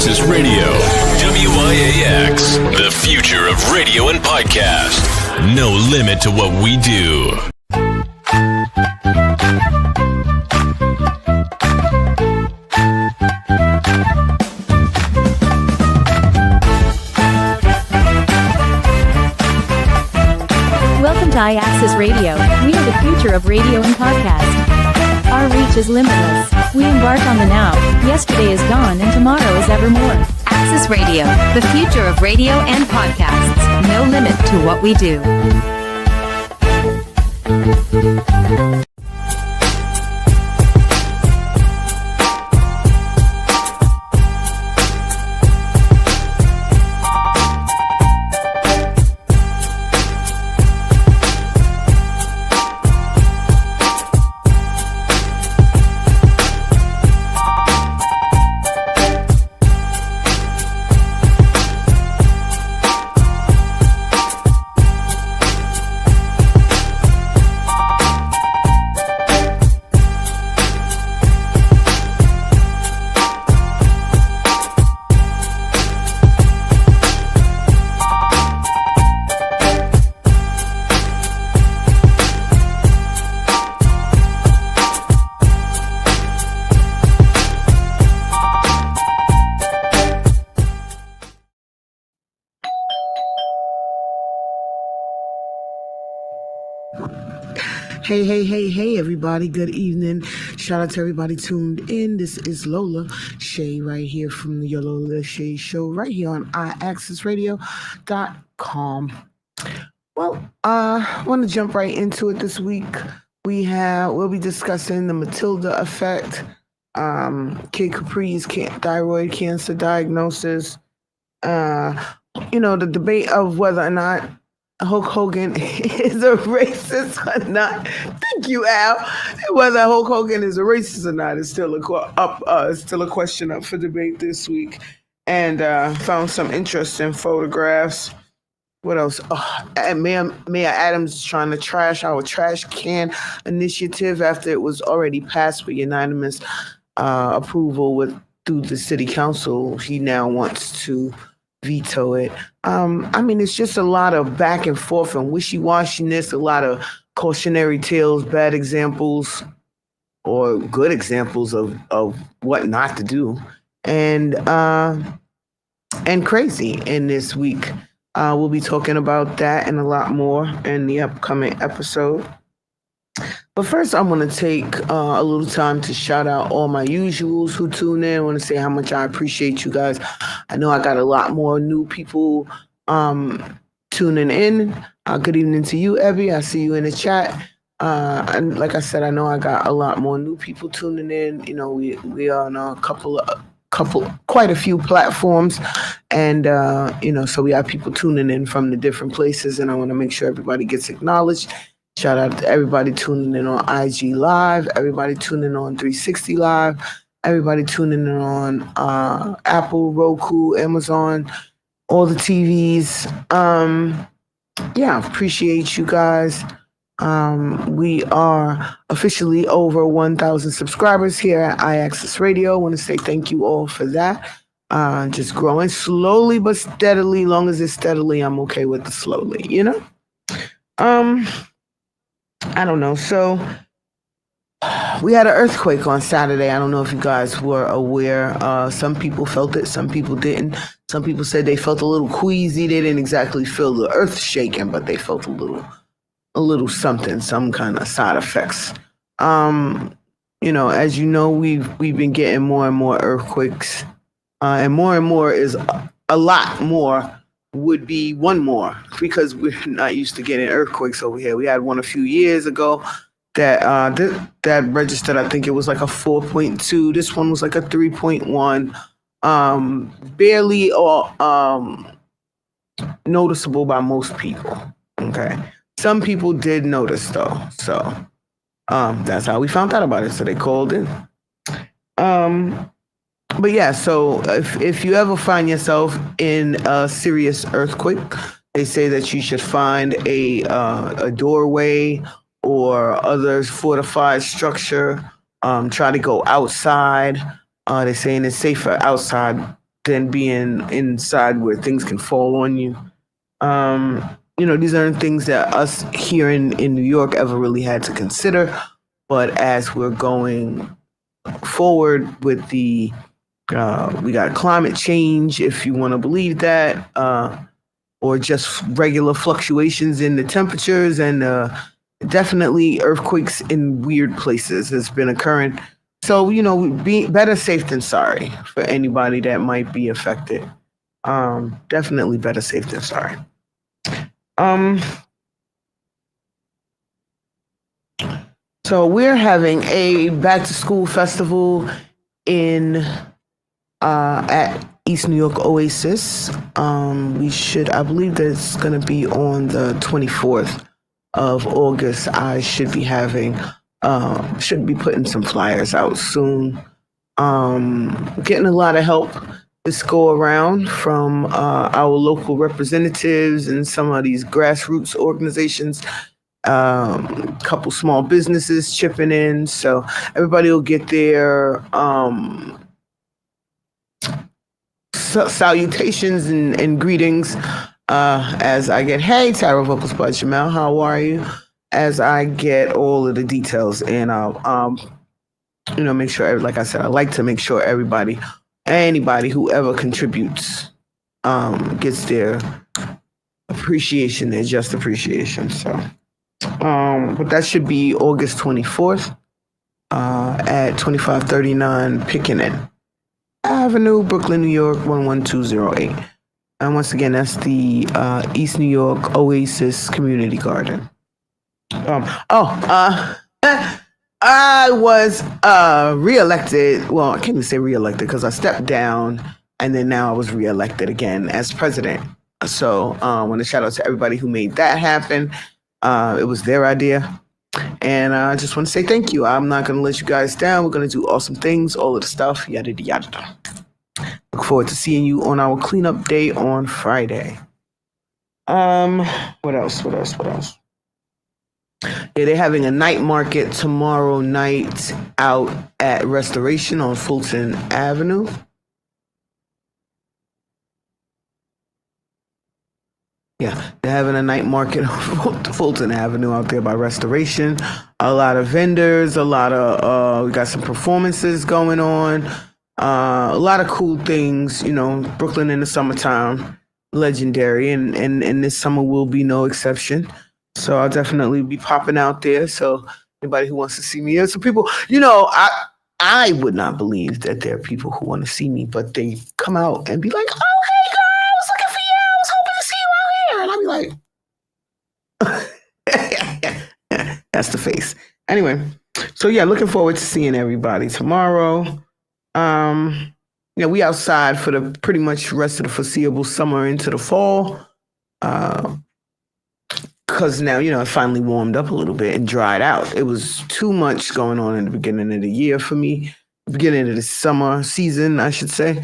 IAXIS Radio, WIAX, the future of radio and podcast. No limit to what we do. Welcome to IAXIS Radio. We are the future of radio and podcast. Our reach is limitless. We embark on the now. Yesterday is gone and tomorrow is evermore. IAXIS Radio, the future of radio and podcasts. No limit to what we do. Hey, everybody. Good evening. Shout out to everybody tuned in. This is Lola Shae right here from the Lola Shae Show right here on IAXISRADIO.com. Well, I want to jump right into it this week. We'll be discussing the Matilda effect, Kid Capri's thyroid cancer diagnosis, the debate of whether or not Hulk Hogan is a racist or not. Thank you, Al. Whether Hulk Hogan is a racist or not is still a question up for debate this week. And found some interesting photographs. What else? And Mayor Adams is trying to trash our trash can initiative after it was already passed with unanimous approval through the city council. He now wants to veto it. It's just a lot of back and forth and wishy-washiness, a lot of cautionary tales, bad examples, or good examples of what not to do, and crazy in this week. We'll be talking about that and a lot more in the upcoming episode. But first, I'm going to take a little time to shout out all my usuals who tune in. I want to say how much I appreciate you guys. I know I got a lot more new people tuning in. Good evening to you, Evie. I see you in the chat. And like I said, I know I got a lot more new people tuning in. We are on a quite a few platforms. And, so we have people tuning in from the different places. And I want to make sure everybody gets acknowledged. Shout out to everybody tuning in on IG Live, everybody tuning in on 360 Live, everybody tuning in on Apple, Roku, Amazon, all the TVs. Appreciate you guys. We are officially over 1,000 subscribers here at IAXIS Radio. I want to say thank you all for that. Just growing slowly but steadily. Long as it's steadily, I'm okay with the slowly, I don't know. So we had an earthquake on Saturday. I don't know if you guys were aware. Some people felt it. Some people didn't. Some people said they felt a little queasy. They didn't exactly feel the earth shaking, but they felt a little something, some kind of side effects. As you know, we've been getting more and more earthquakes, and more is a lot more. Would be one more, because we're not used to getting earthquakes over here. We had one a few years ago that that registered, I think it was like a 4.2. This one was like a 3.1. Barely or noticeable by most people. Okay. Some people did notice though. So that's how we found out about it. So they called in. But yeah, so if you ever find yourself in a serious earthquake, they say that you should find a doorway or other fortified structure. Try to go outside. They're saying it's safer outside than being inside where things can fall on you. These aren't things that us here in New York ever really had to consider. But as we're going forward with we got climate change, if you want to believe that, or just regular fluctuations in the temperatures, and definitely earthquakes in weird places has been occurring. So, be better safe than sorry for anybody that might be affected. Definitely better safe than sorry. So we're having a back to school festival at East New York Oasis. I believe that it's going to be on the 24th of August. I should be putting some flyers out soon. Getting a lot of help this go around from our local representatives and some of these grassroots organizations. Couple small businesses chipping in, so everybody will get their salutations and greetings as I get, hey, Tarot Vocals by Jamel, how are you? As I get all of the details, and I'll make sure, like I said, I like to make sure anybody, whoever contributes, gets their appreciation, their just appreciation. So. But that should be August 24th at 2539 Pickenet Avenue, Brooklyn, New York, 11208. And once again, that's the East New York Oasis Community Garden. I was reelected. Well, I can't even say reelected because I stepped down, and then now I was reelected again as president. So I want to shout out to everybody who made that happen. It was their idea. And I just want to say thank you. I'm not going to let you guys down. We're going to do awesome things, all of the stuff, yada, yada. Look forward to seeing you on our cleanup day on Friday. What else? Yeah, they're having a night market tomorrow night out at Restoration on Fulton Avenue. Yeah, they're having a night market on Fulton Avenue out there by Restoration. A lot of vendors, we got some performances going on. A lot of cool things, Brooklyn in the summertime, legendary, and this summer will be no exception. So I'll definitely be popping out there. So anybody who wants to see me, there's some people, I would not believe that there are people who want to see me, but they come out and be like, oh, hey, girl, I was looking for you. I was hoping to see you out here. And I'll be like, that's the face. Anyway, so yeah, looking forward to seeing everybody tomorrow. We outside for the pretty much rest of the foreseeable summer into the fall. Because now, it finally warmed up a little bit and dried out. It was too much going on in the beginning of the year for me, beginning of the summer season, I should say.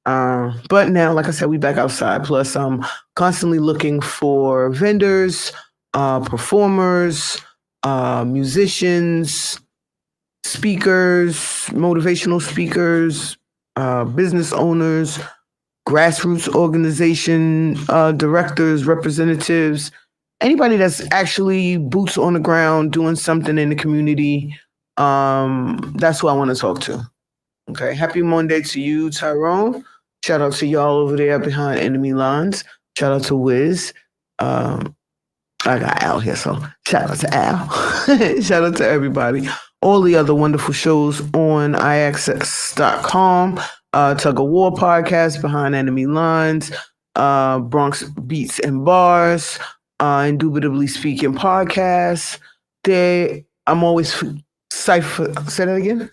But now, like I said, we back outside. Plus, I'm constantly looking for vendors, performers, musicians, speakers, motivational speakers, business owners, grassroots organization directors, representatives, anybody that's actually boots on the ground doing something in the community. That's who I want to talk to. Okay. Happy Monday to you, Tyrone. Shout out to y'all over there behind enemy lines. Shout out to Wiz. I got Al here, so shout out to Al. Shout out to everybody. All the other wonderful shows on IAXIS.com. Tug of War podcast, Behind Enemy Lines, Bronx Beats and Bars, Indubitably Speaking podcast. I'm always Cypher. Say that again.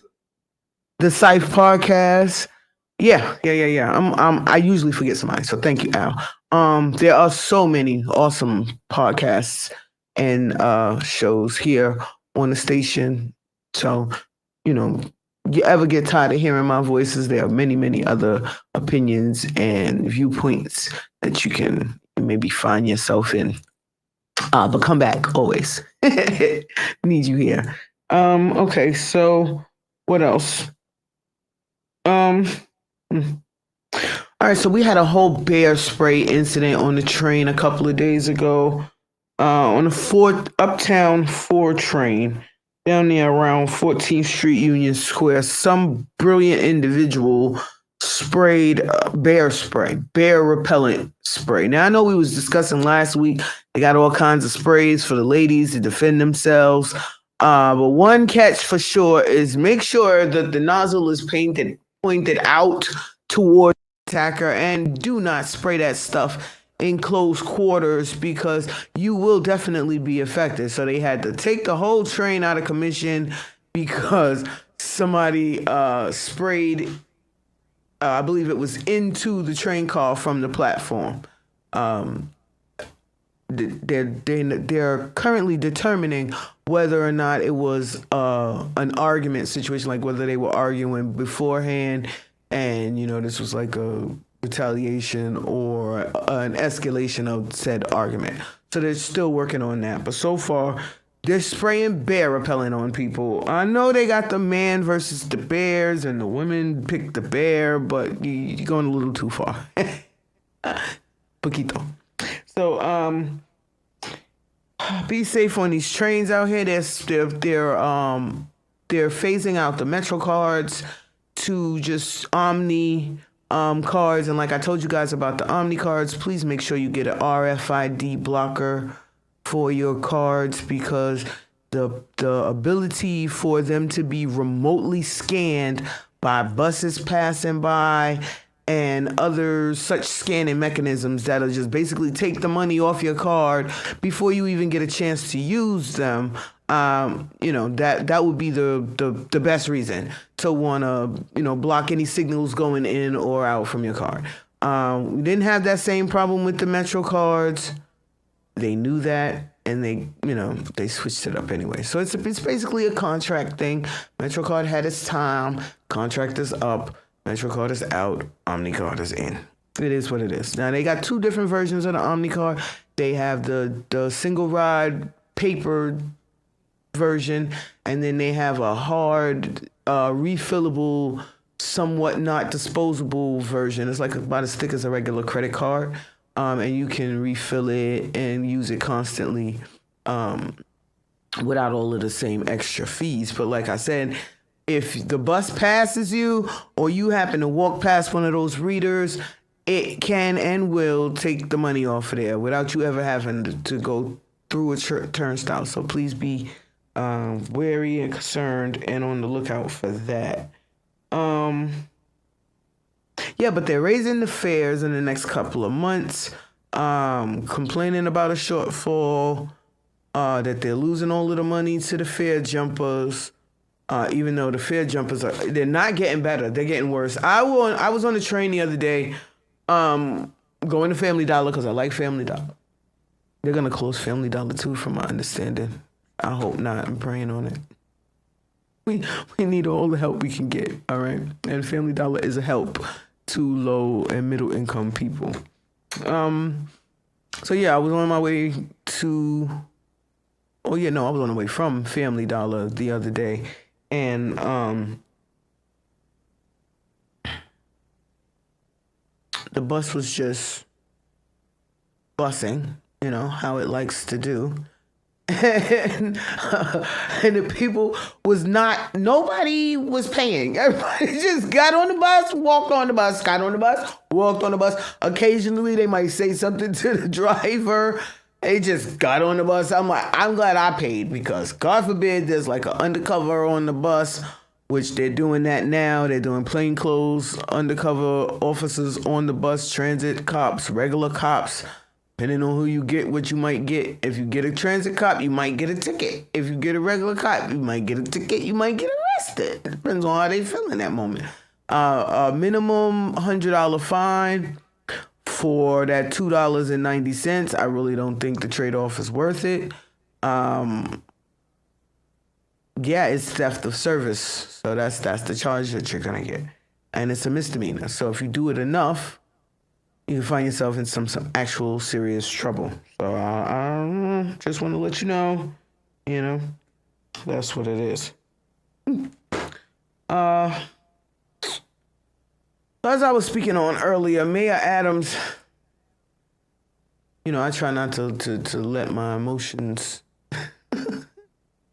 The Cypher podcast. Yeah. I usually forget somebody, so thank you, Al. There are so many awesome podcasts and shows here on the station. So, you ever get tired of hearing my voices, there are many, many other opinions and viewpoints that you can maybe find yourself in. But come back always. Need you here. Okay, so what else? All right, so we had a whole bear spray incident on the train a couple of days ago. On the Uptown 4 train down there around 14th Street Union Square, some brilliant individual sprayed bear repellent spray. Now, I know we was discussing last week, they got all kinds of sprays for the ladies to defend themselves. But one catch for sure is make sure that the nozzle is pointed out toward the attacker, and do not spray that stuff in close quarters because you will definitely be affected. So they had to take the whole train out of commission because somebody sprayed, I believe it was into the train car from the platform. They're currently determining whether or not it was an argument situation, like whether they were arguing beforehand and, this was like a retaliation or an escalation of said argument. So they're still working on that. But so far, they're spraying bear repellent on people. I know they got the man versus the bears and the women picked the bear, but you're going a little too far. Poquito. So, be safe on these trains out here. They're phasing out the Metro cards to just Omni cards. And like I told you guys about the Omni cards, please make sure you get an RFID blocker for your cards, because the ability for them to be remotely scanned by buses passing by and other such scanning mechanisms that'll just basically take the money off your card before you even get a chance to use them. That would be the best reason to want to, block any signals going in or out from your card. We didn't have that same problem with the Metro cards. They knew that, and they switched it up anyway. So it's basically a contract thing. Metro card had its time. Contract is up. Metro card is out. Omni card is in. It is what it is. Now, they got two different versions of the Omni card. They have the single ride paper version, and then they have a hard, refillable, somewhat not disposable version. It's like about as thick as a regular credit card. And you can refill it and use it constantly without all of the same extra fees. But like I said, if the bus passes you or you happen to walk past one of those readers, it can and will take the money off of there without you ever having to go through a turnstile. So please be wary and concerned and on the lookout for that. Yeah, but they're raising the fares in the next couple of months, complaining about a shortfall, that they're losing all of the money to the fare jumpers, even though the fare jumpers they're not getting better, they're getting worse. I was on the train the other day, going to Family Dollar because I like Family Dollar. They're going to close Family Dollar too, from my understanding. I hope not. I'm praying on it. We need all the help we can get, all right? And Family Dollar is a help to low and middle income people. So yeah, I was on my way to, I was on the way from Family Dollar the other day, and the bus was just bussing, how it likes to do. And the people nobody was paying. Everybody just got on the bus, walked on the bus, got on the bus, walked on the bus. Occasionally they might say something to the driver. They just got on the bus. I'm like, I'm glad I paid, because God forbid there's like an undercover on the bus, which they're doing that now. They're doing plainclothes undercover officers on the bus, transit cops, regular cops. Depending on who you get, what you might get. If you get a transit cop, you might get a ticket. If you get a regular cop, you might get a ticket. You might get arrested. It depends on how they feel in that moment. A minimum $100 fine for that $2.90. I really don't think the trade-off is worth it. yeah, it's theft of service. So that's the charge that you're gonna get, and it's a misdemeanor. So if you do it enough, you can find yourself in some actual serious trouble. So I just want to let you know, that's what it is. As I was speaking on earlier, Mayor Adams, I try not to let my emotions,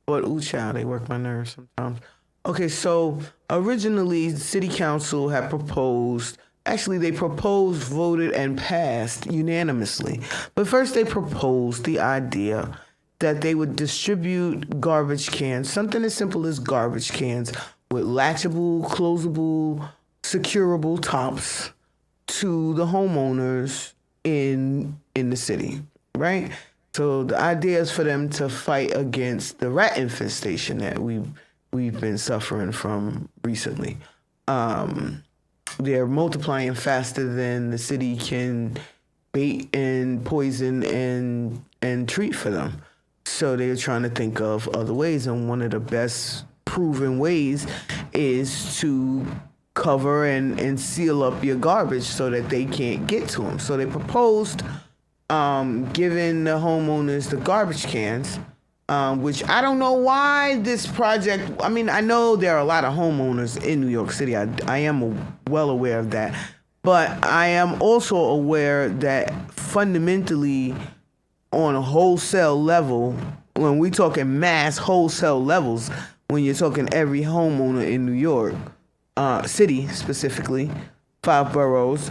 but ooh, child, they work my nerves sometimes. Okay, so originally, City Council had proposed, they proposed, voted, and passed unanimously. But first, they proposed the idea that they would distribute garbage cans, something as simple as garbage cans with latchable, closable, securable tops to the homeowners in the city, right? So the idea is for them to fight against the rat infestation that we've been suffering from recently. They're multiplying faster than the city can bait and poison and treat for them. So they're trying to think of other ways, and one of the best proven ways is to cover and seal up your garbage so that they can't get to them. So they proposed giving the homeowners the garbage cans, which I don't know why this project, I know there are a lot of homeowners in New York City. I am well aware of that. But I am also aware that fundamentally on a wholesale level, when we're talking mass wholesale levels, when you're talking every homeowner in New York City specifically, 5 boroughs,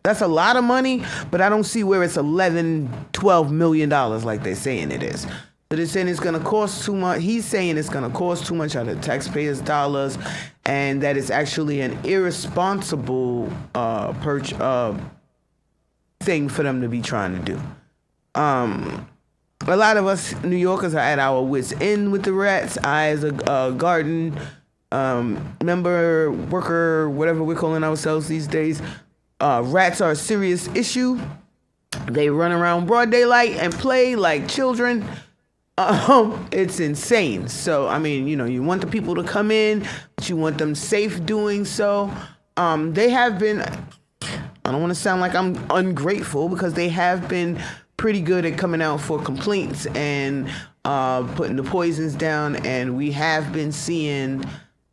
that's a lot of money, but I don't see where it's $11-12 million like they're saying it is. So they're saying it's going to cost too much. He's saying it's going to cost too much out of taxpayers' dollars, and that it's actually an irresponsible thing for them to be trying to do. A lot of us New Yorkers are at our wits' end with the rats. I, as a garden member, worker, whatever we're calling ourselves these days, rats are a serious issue. They run around broad daylight and play like children. It's insane. So, you want the people to come in, but you want them safe doing so. They have been, I don't want to sound like I'm ungrateful, because they have been pretty good at coming out for complaints and putting the poisons down, and we have been seeing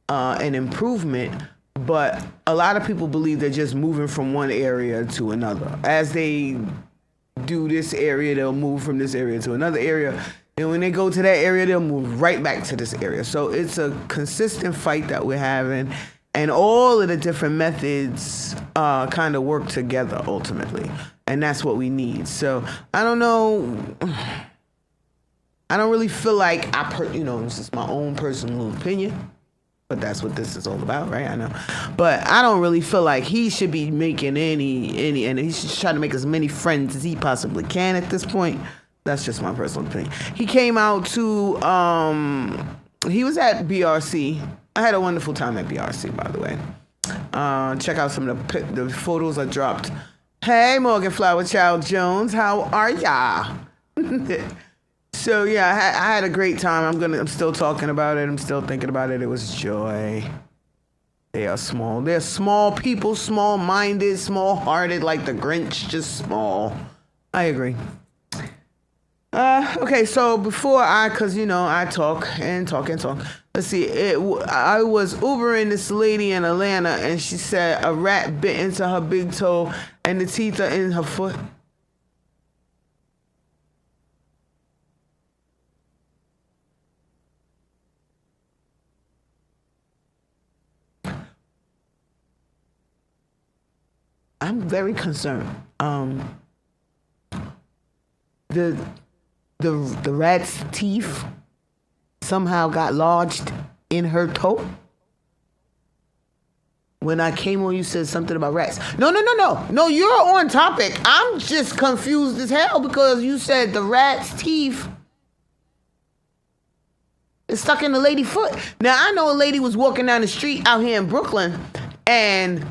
an improvement. But a lot of people believe they're just moving from one area to another. As they do this area, they'll move from this area to another area. And when they go to that area, they'll move right back to this area. So it's a consistent fight that we're having. And all of the different methods kind of work together ultimately. And that's what we need. So I don't know. I don't really feel like this is my own personal opinion. But that's what this is all about, right? I know. But I don't really feel like he should be making any, and he should try to make as many friends as he possibly can at this point. That's just my personal opinion. He came out to, he was at BRC. I had a wonderful time at BRC, by the way. Check out some of the photos I dropped. Hey, Morgan Flower Child Jones, how are ya? So yeah, I had a great time. I'm still talking about it. I'm still thinking about it. It was joy. They are small. They're small people, small-minded, small-hearted, like the Grinch, just small. I agree. Okay, so before cause I talk and talk and talk. Let's see. I was Ubering this lady in Atlanta, and she said a rat bit into her big toe, and the teeth are in her foot. I'm very concerned. The rat's teeth somehow got lodged in her toe. When I came on, you said something about rats. No, you're on topic. I'm just confused as hell because you said the rat's teeth is stuck in the lady's foot. Now, I know a lady was walking down the street out here in Brooklyn, and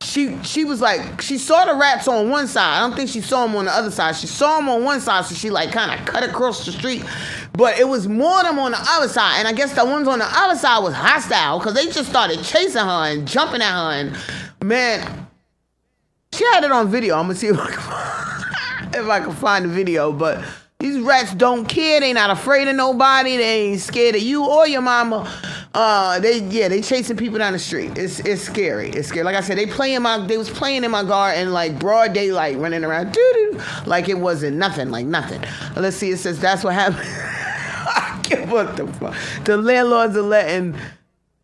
she was like, she saw the rats on one side. I don't think she saw them on the other side. She saw them on one side, so she like kind of cut across the street. But it was more of them on the other side. And I guess the ones on the other side was hostile because they just started chasing her and jumping at her. And man, she had it on video. I'm going to see if I can find the video. But these rats don't care. They not afraid of nobody. They ain't scared of you or your mama. They chasing people down the street. It's scary. It's scary. Like I said, they was playing in my garden like broad daylight, running around like it wasn't nothing, like nothing. Let's see. It says that's what happened. What the fuck? The landlords are letting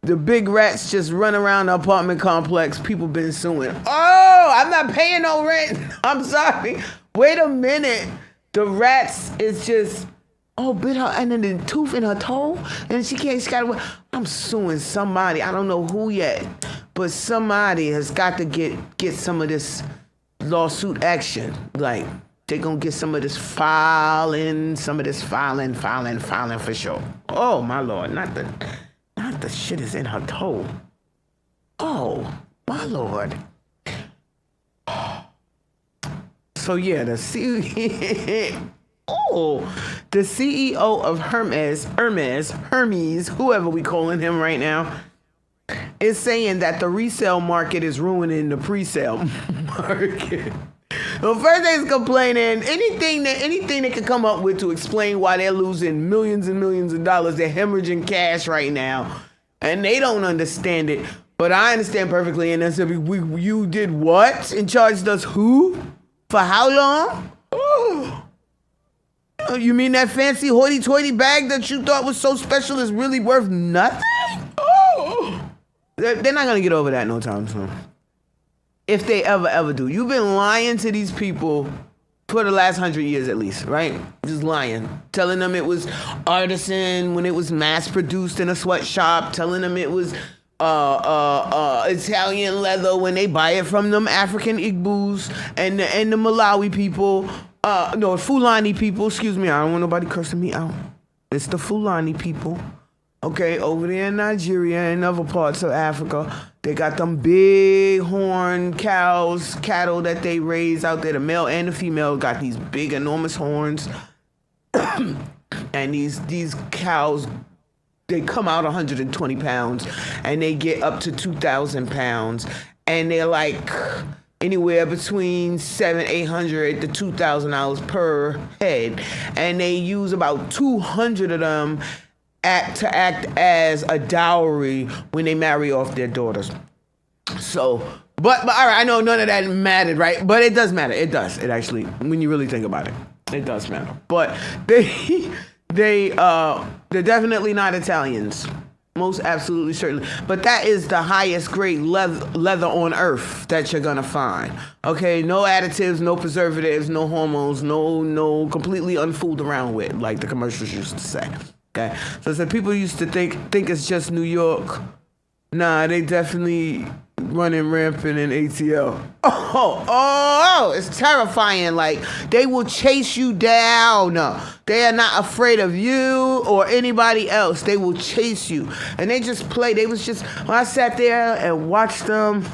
the big rats just run around the apartment complex. People been suing. Oh, I'm not paying no rent. I'm sorry. Wait a minute. The rats is just, bit her, and then the tooth in her toe, and she got, I'm suing somebody. I don't know who yet, but somebody has got to get some of this lawsuit action. Like, they gonna get some of this filing for sure. Oh my Lord, not the shit is in her toe. Oh my Lord. So yeah, the CEO of Hermes, whoever we calling him right now, is saying that the resale market is ruining the pre-sale market. Well, first they's complaining anything they can come up with to explain why they're losing millions and millions of dollars. They're hemorrhaging cash right now, and they don't understand it. But I understand perfectly. And they said, you did what? And charged us who? For how long? Oh. You mean that fancy hoity-toity bag that you thought was so special is really worth nothing? Oh. They're not going to get over that no time soon. If they ever do. You've been lying to these people for the last 100 years at least, right? Just lying. Telling them it was artisan when it was mass-produced in a sweatshop. Telling them it was Italian leather when they buy it from them African Igbos and the Malawi people. Fulani people. Excuse me, I don't want nobody cursing me out. It's the Fulani people. Okay, over there in Nigeria and other parts of Africa, they got them big horn cattle that they raise out there. The male and the female got these big, enormous horns. And these cows, they come out 120 pounds and they get up to 2,000 pounds. And they're like anywhere between $700-800 to $2,000 per head. And they use about 200 of them to act as a dowry when they marry off their daughters. So, but all right, I know none of that mattered, right? But it does matter. It does. It actually, when you really think about it, it does matter. But they're definitely not Italians. Most absolutely certainly. But that is the highest grade leather on earth that you're gonna find. Okay, no additives, no preservatives, no hormones, no completely unfooled around with, like the commercials used to say. Okay, so people used to think it's just New York. Nah, they definitely running rampant in ATL. Oh, it's terrifying. Like, they will chase you down. They are not afraid of you or anybody else. They will chase you. And they just play. I sat there and watched them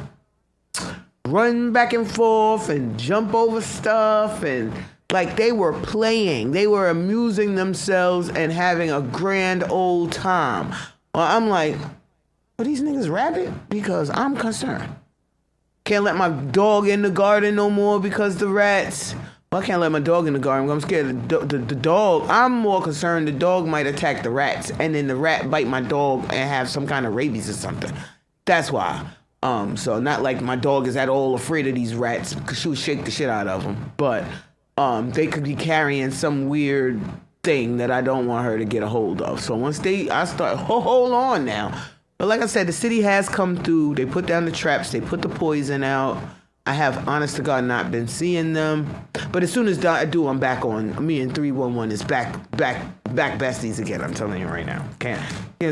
run back and forth and jump over stuff, and like they were playing. They were amusing themselves and having a grand old time. Well, I'm like, are these niggas rabid? Because I'm concerned. Can't let my dog in the garden no more because the rats. Well, I can't let my dog in the garden. I'm scared of the dog. I'm more concerned the dog might attack the rats and then the rat bite my dog and have some kind of rabies or something. That's why. So not like my dog is at all afraid of these rats because she would shake the shit out of them. But they could be carrying some weird thing that I don't want her to get a hold of. So once I start, hold on now. But like I said, the city has come through. They put down the traps. They put the poison out. I have, honest to God, not been seeing them. But as soon as I do, I'm back on. Me and 311 is back besties again. I'm telling you right now.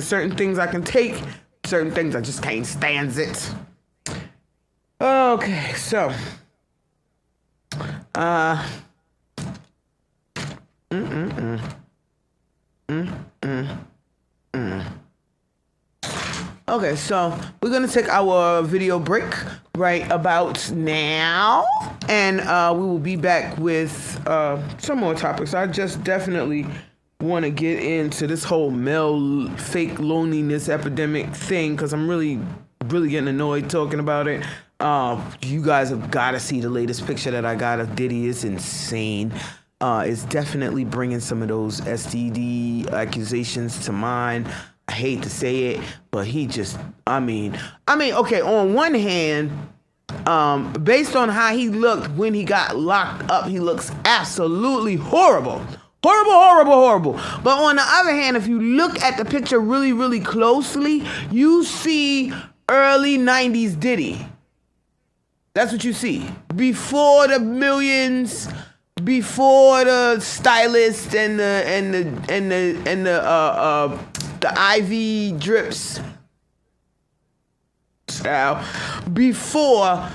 Certain things I can take. Certain things I just can't stand it. Okay, so. Okay, so we're going to take our video break right about now, and we will be back with some more topics. I just definitely want to get into this whole male fake loneliness epidemic thing because I'm really getting annoyed talking about it. You guys have got to see the latest picture that I got of Diddy. It's insane. It's definitely bringing some of those STD accusations to mind. I hate to say it, but he just, I mean, okay, on one hand, based on how he looked when he got locked up, he looks absolutely horrible. Horrible. But on the other hand, if you look at the picture really closely, you see early 90s Diddy. That's what you see. Before the millions, before the stylist and the IV drips style, before,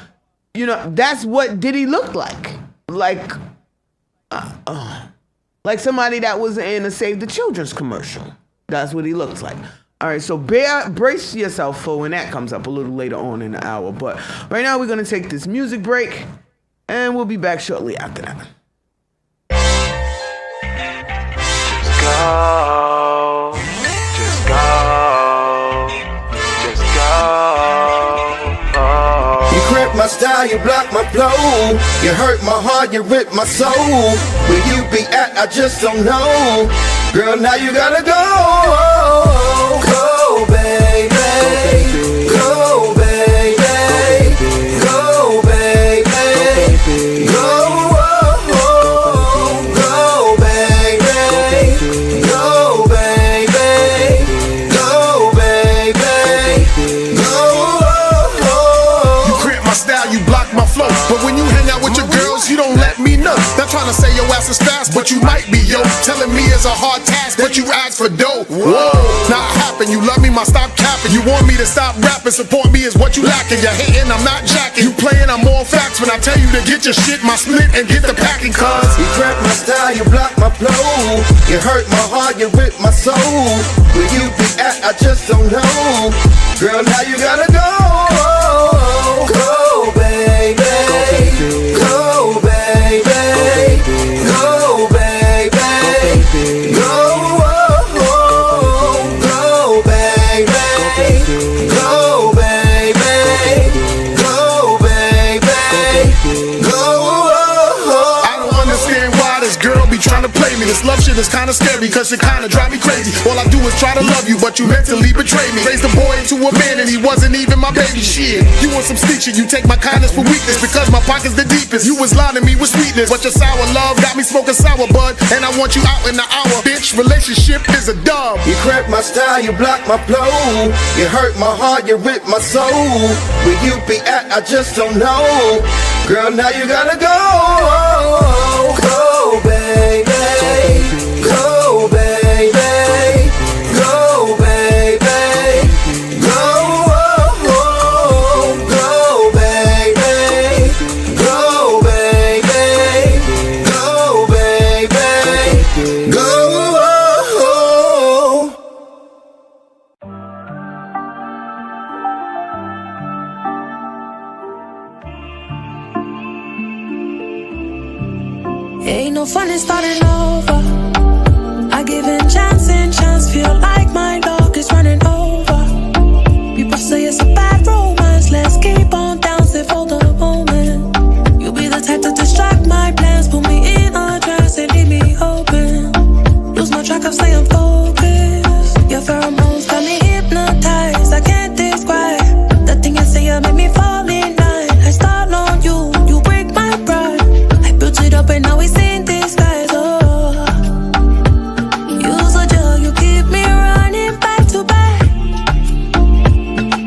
that's what Diddy looked like. Like somebody that was in a Save the Children's commercial. That's what he looks like. All right, so brace yourself for when that comes up a little later on in the hour. But right now we're going to take this music break, and we'll be back shortly after that. Just go. You cramp my style, you block my flow. You hurt my heart, you rip my soul. Where you be at, I just don't know. Girl, now you gotta go. Go, baby. Go, baby. Go, baby. Go. But when you hang out with your girls, you don't let me know. Not trying to say your ass is fast, but you might be, yo. Telling me it's a hard task, but you ask for dough. Whoa, now it happened, you love me, my stop capping. You want me to stop rapping, support me is what you lacking. You're hating, I'm not jacking. You playing, I'm all facts. When I tell you to get your shit, my split, and get the packing, cuz you crack my style, you block my flow. You hurt my heart, you rip my soul. Where you be at, I just don't know. Girl, now you gotta go. Go, baby. Go, baby. Go, baby. Go, go, baby. Go, baby. Go, baby. Go. I don't understand why this girl be trying to play me. This love shit is kinda scary, cause it kinda drive me crazy. All I do is try to love you, but you mentally betray me. Raised a boy into a man and he wasn't even my baby. Shit, you want some sneak shit, you take my kindness for weakness. Because my pocket's the deepest, you was lying to me with sweetness. But your sour love got me smoking sour bud, and I want you out in the hour. Bitch, relationship is a dub. You crack my style, you block my flow. You hurt my heart, you rip my soul. Where you be at, I just don't know. Girl, now you gotta go. Go, baby. Go, baby. Go, baby. Go, go, baby. Go, baby. Go, baby. Go. Ain't no fun in starting over. I give in chance and chance. Feel like my dog is running over. People say it's a bad romance. Let's keep on dancing for the moment. You be the type to distract my plans. Put me in a trance and leave me open. Lose my track of staying focused. Your pheromones got me hypnotized. I can't describe the thing you say. You make me fall in line. I start on you, you break my pride. I built it up and now it's in disguise. Oh, use a drug, you keep me running back to back.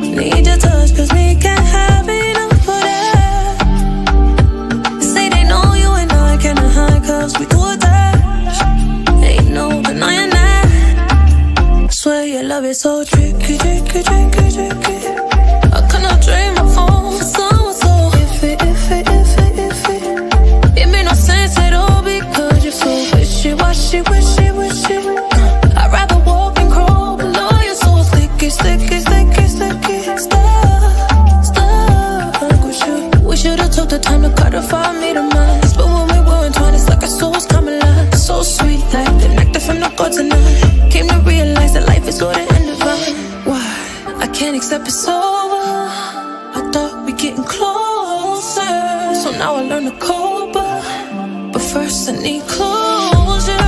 Need your touch, cause we can't have enough for that. They say they know you and I cannot hide, cause we too attached. Ain't no denying that. I swear your love is so tricky, tricky, tricky, tricky. I cannot trade my phone for someone so iffy, iffy, iffy, iffy. It made no sense at all because you're so wishy-washy, wishy-washy. I'd rather walk and crawl, but no, you're so sticky, sticky, sticky, sticky. can't accept it's over. I thought we getting closer, so now I learn to cope. But first I need closure.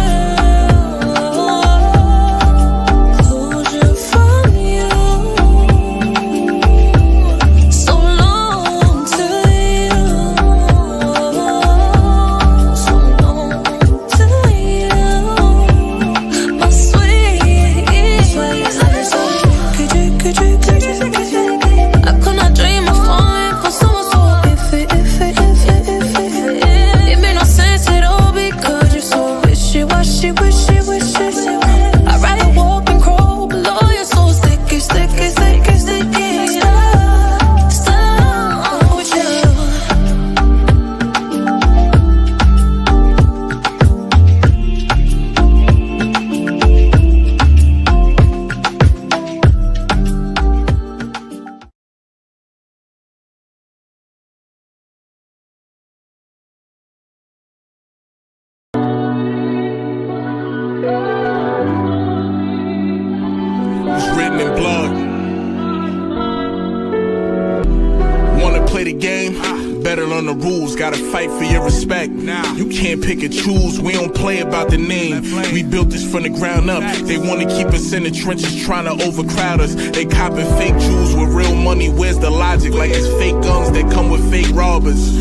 Gotta fight for your respect. You can't pick and choose. We don't play about the name. We built this from the ground up. They wanna keep us in the trenches, trying to overcrowd us. They copping fake jewels with real money. Where's the logic? Like it's fake guns that come with fake robbers.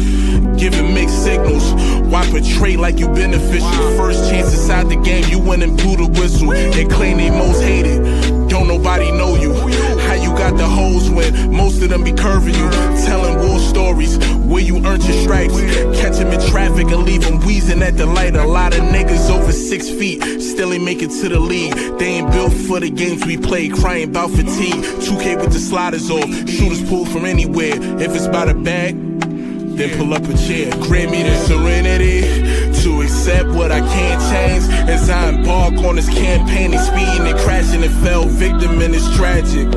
Giving mixed signals. Why portray like you beneficial? First chance inside the game, you went and blew the whistle. They claim they most hated. Don't nobody know you. How you got the hoes when most of them be curving you? Telling war stories where you earned your stripes. Catch them in traffic and leave them wheezing at the light. A lot of niggas over 6 feet still ain't make it to the league. They ain't built for the games we play, crying about fatigue. 2K with the sliders off, shooters pull from anywhere. If it's by the bag, then pull up a chair. Grant me the serenity to accept what I can't change. As I embark on this campaign, they speeding and crashing and fell victim, and it's tragic.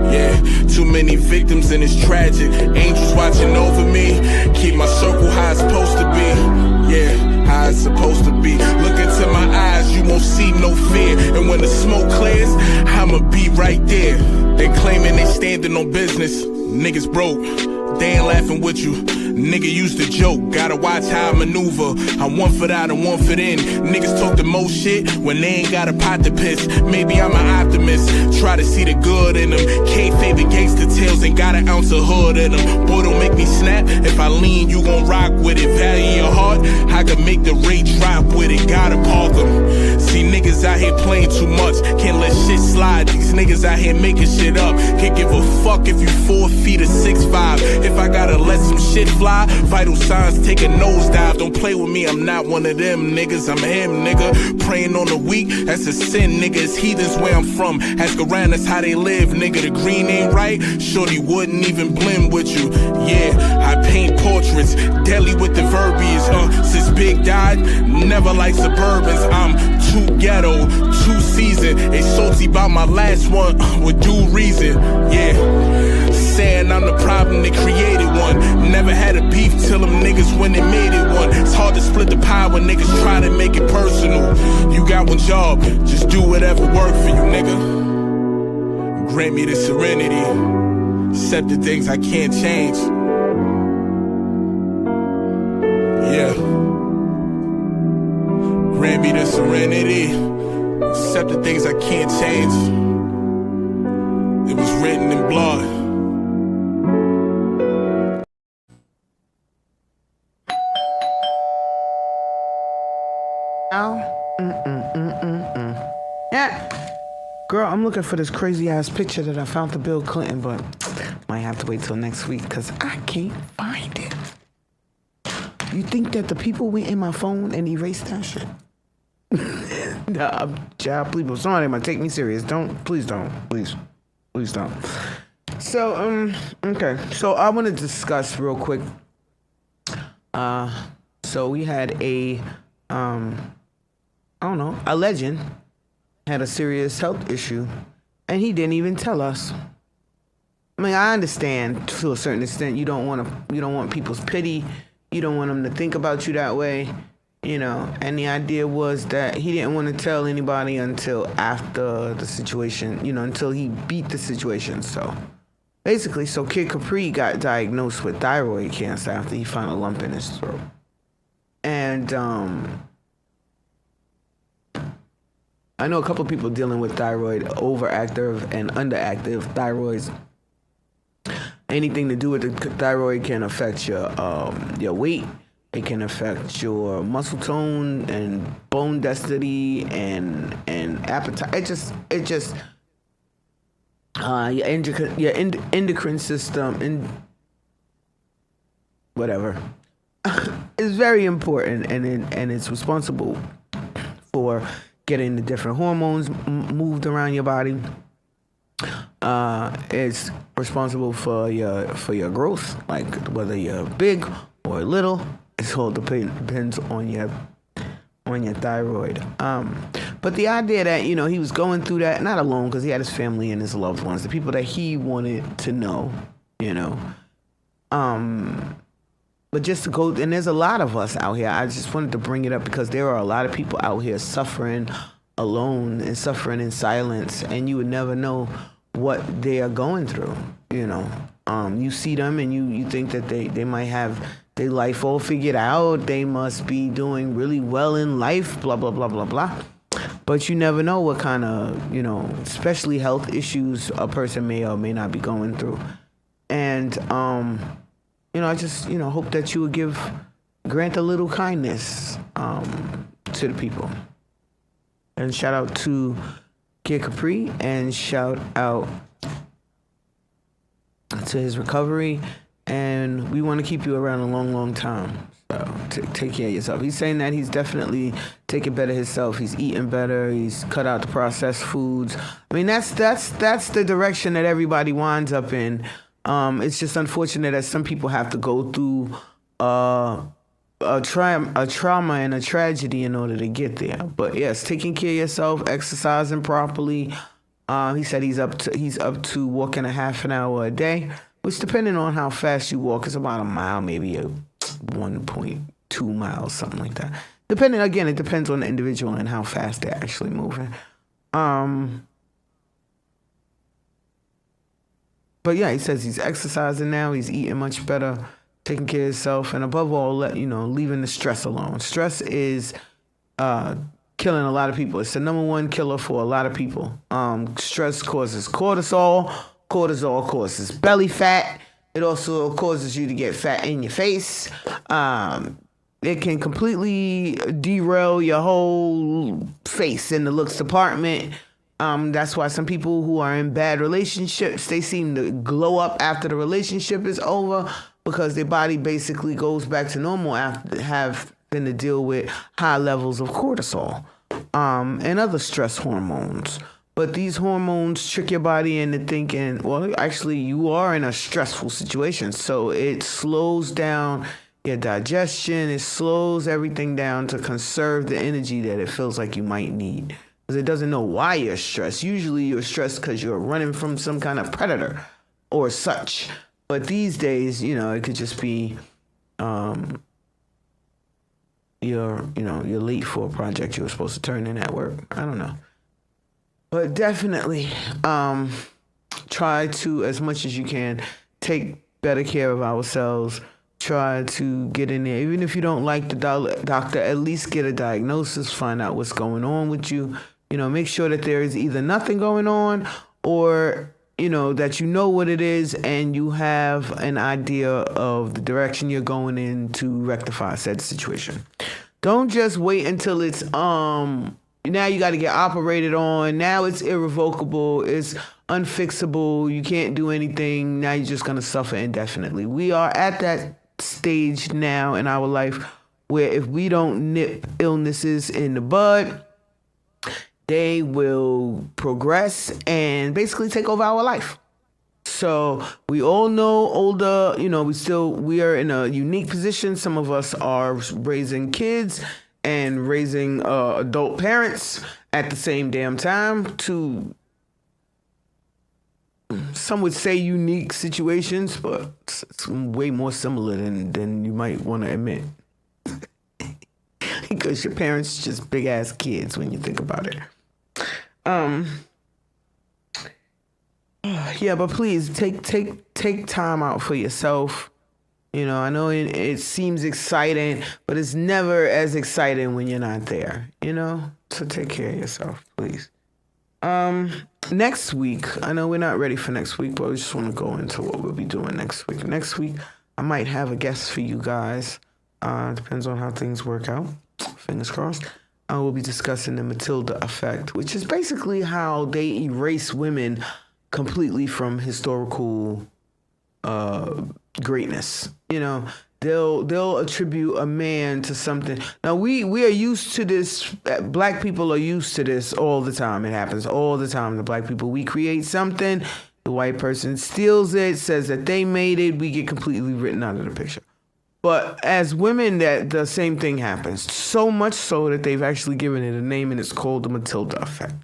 Yeah, too many victims and it's tragic. Angels watching over me, keep my circle how it's supposed to be. Yeah, how it's supposed to be. Look into my eyes, you won't see no fear. And when the smoke clears, I'ma be right there. They claiming they standing on business. Niggas broke, they ain't laughing with you. Nigga used to joke, gotta watch how I maneuver. I'm one foot out and 1 foot in. Niggas talk the most shit when they ain't got a pot to piss. Maybe I'm an optimist, try to see the good in them. K-favorite gangster tales ain't got an ounce of hood in them. Boy, don't make me snap, if I lean, you gon' rock with it. Value your heart, I can make the rate drop with it. Gotta park them. See niggas out here playing too much, can't let shit slide. These niggas out here making shit up. Can't give a fuck if you 4 feet or 6'5". If I gotta let some shit fly, vital signs take a nosedive. Don't play with me, I'm not one of them niggas. I'm him, nigga. Praying on the weak, that's a sin, nigga. It's heathens where I'm from. Ask around, that's how they live, nigga. The green ain't right, shorty wouldn't even blend with you. Yeah, I paint portraits, deadly with the verbiage. Since Big died, never like Suburbans. I'm too ghetto, too seasoned. They salty about my last one, with due reason. Yeah, saying I'm the problem, they created one. Never had a beef till them niggas when they made it one. It's hard to split the pie when niggas try to make it personal. You got one job, just do whatever work for you, nigga. Grant me the serenity, accept the things I can't change. Yeah. Grant me the serenity, accept the things I can't change. It was written in blood. Yeah. Girl, I'm looking for this crazy ass picture that I found to Bill Clinton, but might have to wait till next week because I can't find it. You think that the people went in my phone and erased that shit? Nah, child, please, somebody might take me serious. Please don't. So, okay. So I want to discuss real quick. So we had a legend had a serious health issue, and he didn't even tell us. I mean, I understand to a certain extent. You don't want people's pity. You don't want them to think about you that way. And the idea was that he didn't want to tell anybody until after the situation, until he beat the situation. So basically, Kid Capri got diagnosed with thyroid cancer after he found a lump in his throat. And I know a couple of people dealing with thyroid, overactive and underactive thyroids. Anything to do with the thyroid can affect your weight. It can affect your muscle tone and bone density and appetite. It just your endocrine system and whatever is very important, and it's responsible for getting the different hormones moved around your body. It's responsible for your growth, like whether you're big or little. It all depends on your thyroid. But the idea that he was going through that, not alone, because he had his family and his loved ones, the people that he wanted to know, But just to go, and there's a lot of us out here. I just wanted to bring it up because there are a lot of people out here suffering alone and suffering in silence, and you would never know what they are going through. You see them and you think that they might have their life all figured out. They must be doing really well in life, blah, blah, blah, blah, blah. But you never know what kind of, especially health issues a person may or may not be going through. And, I just, hope that you would grant a little kindness to the people. And shout out to Kid Capri, and shout out to his recovery. And we want to keep you around a long, long time. So take care of yourself. He's saying that he's definitely taking better himself. He's eating better. He's cut out the processed foods. I mean, that's the direction that everybody winds up in. It's just unfortunate that some people have to go through a trauma and a tragedy in order to get there. But yes, taking care of yourself, exercising properly. He said he's up to walking a half an hour a day, which, depending on how fast you walk, is about a mile, maybe a 1.2 miles, something like that. Depending, again, it depends on the individual and how fast they're actually moving. But yeah, he says he's exercising now. He's eating much better, taking care of himself, and above all, leaving the stress alone. Stress is killing a lot of people. It's the number one killer for a lot of people. Stress causes cortisol. Cortisol causes belly fat. It also causes you to get fat in your face. It can completely derail your whole face in the looks department. That's why some people who are in bad relationships, they seem to glow up after the relationship is over, because their body basically goes back to normal after having to deal with high levels of cortisol and other stress hormones. But these hormones trick your body into thinking, well, actually, you are in a stressful situation. So it slows down your digestion. It slows everything down to conserve the energy that it feels like you might need. Because it doesn't know why you're stressed. Usually you're stressed because you're running from some kind of predator or such. But these days, it could just be you're late for a project you were supposed to turn in at work. I don't know. But definitely try to, as much as you can, take better care of ourselves. Try to get in there. Even if you don't like the doctor, at least get a diagnosis, find out what's going on with you. Make sure that there is either nothing going on or, that you know what it is and you have an idea of the direction you're going in to rectify said situation. Don't just wait until it's, now you got to get operated on. Now it's irrevocable. It's unfixable. You can't do anything. Now you're just going to suffer indefinitely. We are at that stage now in our life where if we don't nip illnesses in the bud, they will progress and basically take over our life. So we all know older, we are in a unique position. Some of us are raising kids and raising adult parents at the same damn time. To some would say unique situations, but it's way more similar than you might want to admit. because your parents just big ass kids when you think about it. Yeah, but please take time out for yourself. You know, I know it seems exciting, but it's never as exciting when you're not there, you know? So take care of yourself, please. Next week, I know we're not ready for next week, but I just want to go into what we'll be doing next week. Next week, I might have a guest for you guys. Depends on how things work out. Fingers crossed. I will be discussing the Matilda effect, which is basically how they erase women completely from historical greatness. You know, they'll attribute a man to something. Now we are used to this. Black people are used to this all the time. It happens all the time. The black people, we create something, the white person steals it, says that they made it, we get completely written out of the picture. But as women, that the same thing happens. So much so that they've actually given it a name, and it's called the Matilda effect.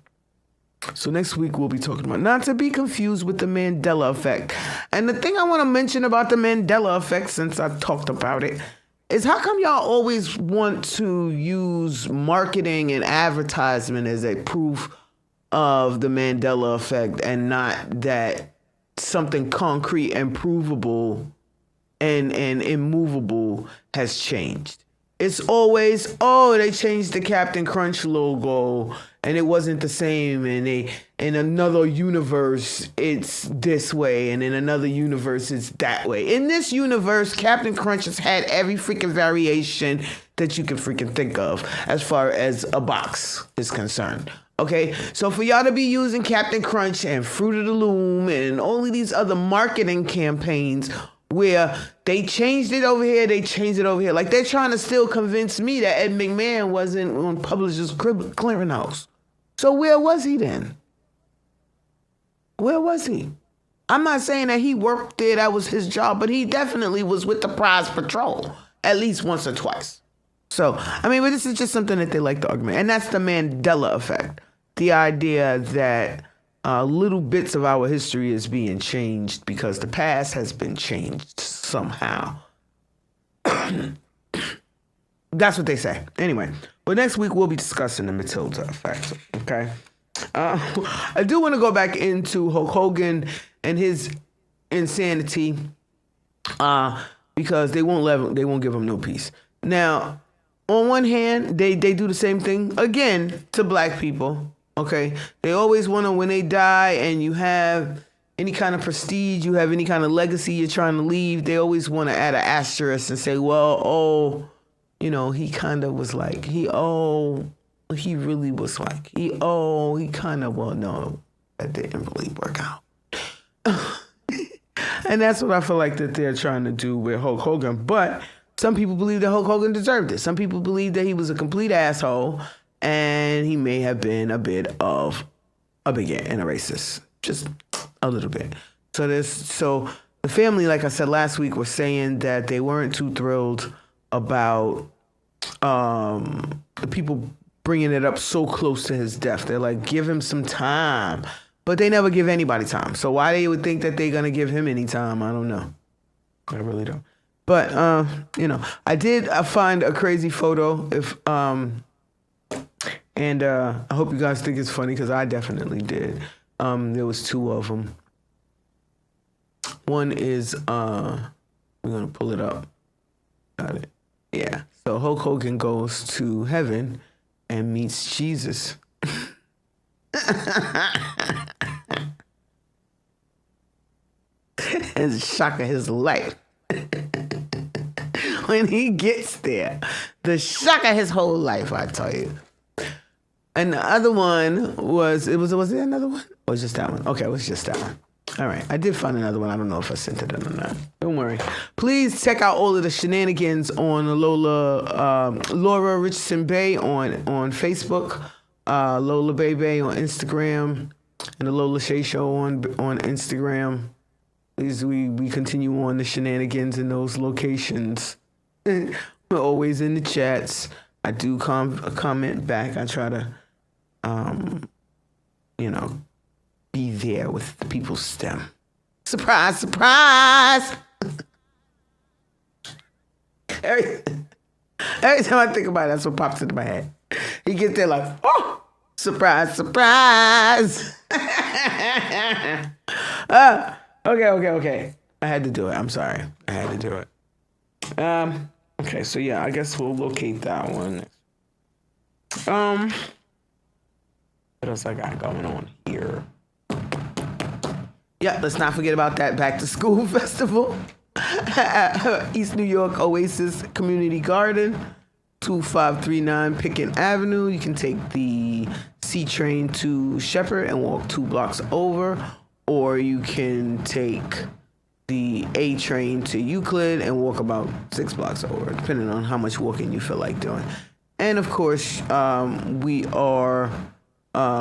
So next week we'll be talking about, not to be confused with the Mandela effect. And the thing I want to mention about the Mandela effect, since I talked about it, is how come y'all always want to use marketing and advertisement as a proof of the Mandela effect and not that something concrete and provable and immovable has changed? It's always, oh, they changed the Captain Crunch logo and it wasn't the same, and in another universe it's this way, and in another universe it's that way. In this universe, Captain Crunch has had every freaking variation that you can freaking think of as far as a box is concerned. Okay, so for y'all to be using Captain Crunch and Fruit of the Loom and all of these other marketing campaigns where they changed it over here, they changed it over here. Like, they're trying to still convince me that Ed McMahon wasn't on Publishers Clearinghouse. So where was he then? Where was he? I'm not saying that he worked there, that was his job, but he definitely was with the Prize Patrol at least once or twice. So, I mean, but this is just something that they like to argument. And that's the Mandela effect. The idea that little bits of our history is being changed because the past has been changed somehow. That's what they say. Anyway, well, next week we'll be discussing the Matilda effect, okay? I do want to go back into Hulk Hogan and his insanity because they won't give him no peace. Now, on one hand, they do the same thing again to black people. Okay, they always want to, when they die and you have any kind of prestige, you have any kind of legacy you're trying to leave, they always want to add an asterisk and say, well, you know, he kind of was like, he really was like, he kind of, well, no, that didn't really work out. And that's what I feel like that they're trying to do with Hulk Hogan. But some people believe that Hulk Hogan deserved it. Some people believe that he was a complete asshole and he may have been a bit of a bigot and a racist. Just a little bit. So the family, like I said last week, was saying that they weren't too thrilled about the people bringing it up so close to his death. They're like, give him some time. But they never give anybody time. So why they would think that they're going to give him any time, I don't know. I really don't. But, you know, I find a crazy photo. I hope you guys think it's funny because I definitely did. There was two of them. One is, we're going to pull it up. Got it. Yeah. So Hulk Hogan goes to heaven and meets Jesus. It's the shock of his life. When he gets there, the shock of his whole life, I tell you. And the other one was there another one? Or was just that one? Okay, it was just that one. All right, I did find another one. I don't know if I sent it in or not. Don't worry. Please check out all of the shenanigans on Laura Richardson Bay on Facebook, Lola Bay on Instagram, and the Lola Shae Show on Instagram. Please, we continue on the shenanigans in those locations. We're always in the chats. I do comment back. I try to, be there with the people's STEM. Surprise, surprise! Every time I think about it, that's what pops into my head. He gets there like, oh, surprise, surprise. Okay. I had to do it. I'm sorry. I had to do it. Okay, so yeah, I guess we'll locate that one. What else I got going on here? Yeah, let's not forget about that Back to School Festival. East New York Oasis Community Garden, 2539 Pickett Avenue. You can take the C train to Shepherd and walk 2 blocks over, or you can take the A train to Euclid and walk about 6 blocks over, depending on how much walking you feel like doing. And of course, we are